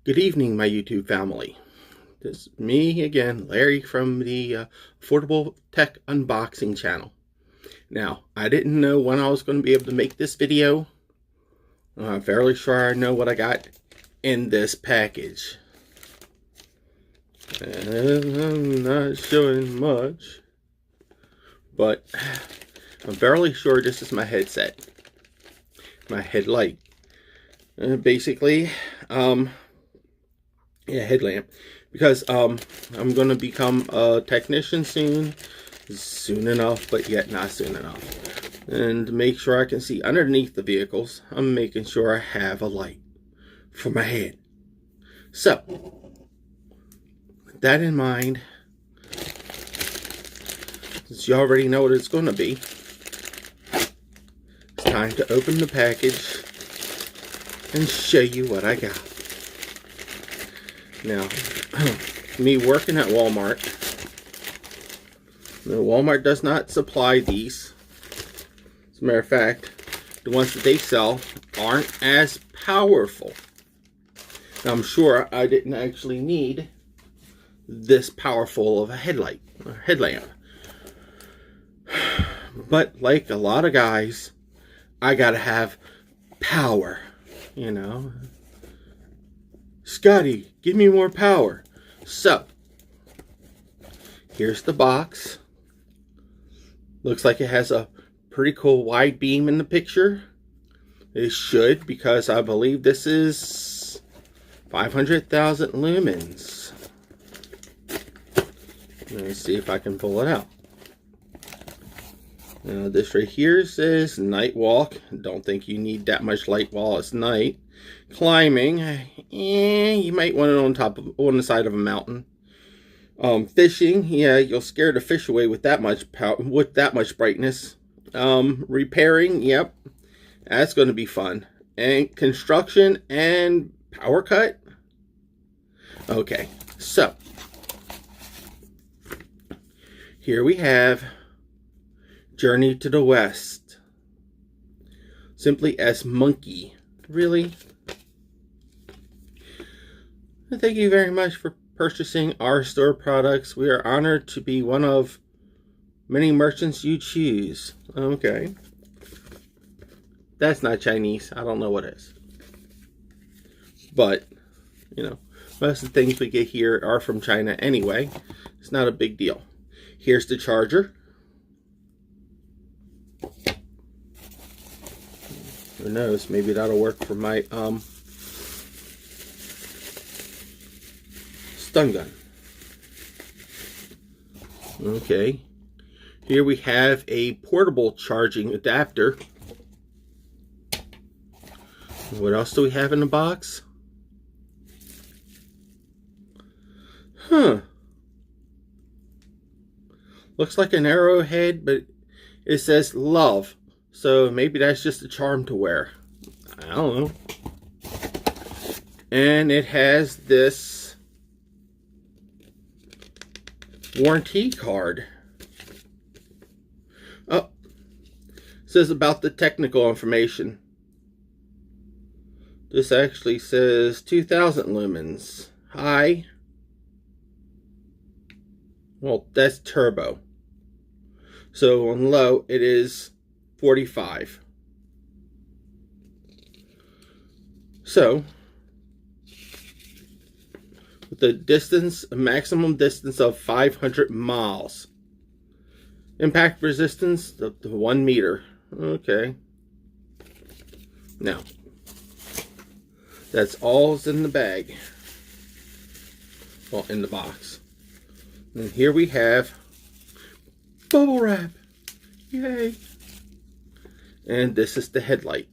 Good evening, my YouTube family. This is me again, Larry from the Affordable Tech Unboxing channel. Now, I didn't know when I was going to be able to make this video. I'm fairly sure I know what I got in this package. And I'm not showing much, but I'm fairly sure this is my headset, my headlight. Basically, headlamp, because I'm going to become a technician soon enough, but yet not soon enough. And to make sure I can see underneath the vehicles, I'm making sure I have a light for my head. So, with that in mind, since you already know what it's going to be, it's time to open the package and show you what I got. Now, me working at Walmart, Walmart does not supply these. As a matter of fact, the ones that they sell aren't as powerful. Now, I'm sure I didn't actually need this powerful of a headlight or headlamp. But like a lot of guys, I gotta have power, you know. Scotty, give me more power. So, here's the box. Looks like it has a pretty cool wide beam in the picture. It should, because I believe this is 500,000 lumens. Let's see if I can pull it out. Now, this right here says night walk. Don't think you need that much light while it's night. Climbing, you might want it on the side of a mountain. Fishing, yeah, you'll scare the fish away with that much power, with that much brightness. Repairing, yep, that's going to be fun. And construction and power cut. Okay, so here we have Journey to the West. Simply as Monkey. Really? Thank you very much for purchasing our store products. We are honored to be one of many merchants you choose. Okay. That's not Chinese. I don't know what is. But, you know, most of the things we get here are from China anyway. It's not a big deal. Here's the charger. Who knows? Maybe that'll work for my stun gun. Okay. Here we have a portable charging adapter. What else do we have in the box? Looks like an arrowhead, but it says love. So maybe that's just a charm to wear. I don't know. And it has this warranty card. Oh, it says about the technical information. This actually says 2000 lumens. High. Well, that's turbo. So on low, it is 45. So, with the distance, a maximum distance of 500 miles. Impact resistance, the 1 meter. Okay. Now, that's all's in the bag. Well, in the box. And here we have bubble wrap. Yay. And this is the headlight.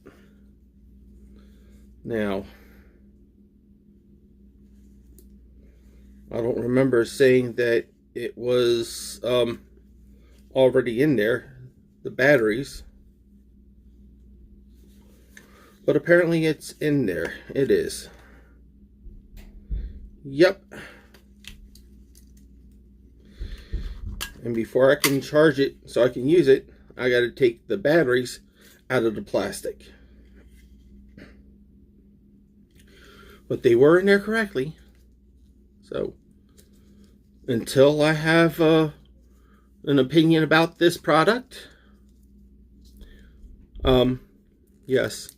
Now, I don't remember saying that it was already in there, the batteries. But apparently it's in there. It is. Yep. And before I can charge it so I can use it, I got to take the batteries out of the plastic. but they were in there correctly. So, until I have an opinion about this product, yes,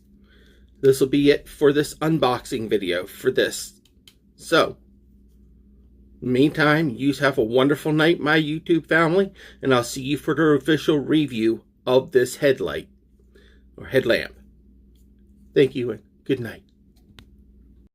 this will be it for this unboxing video for this. So, meantime, you have a wonderful night, my YouTube family, and I'll see you for the official review of this headlight or headlamp. Thank you and good night.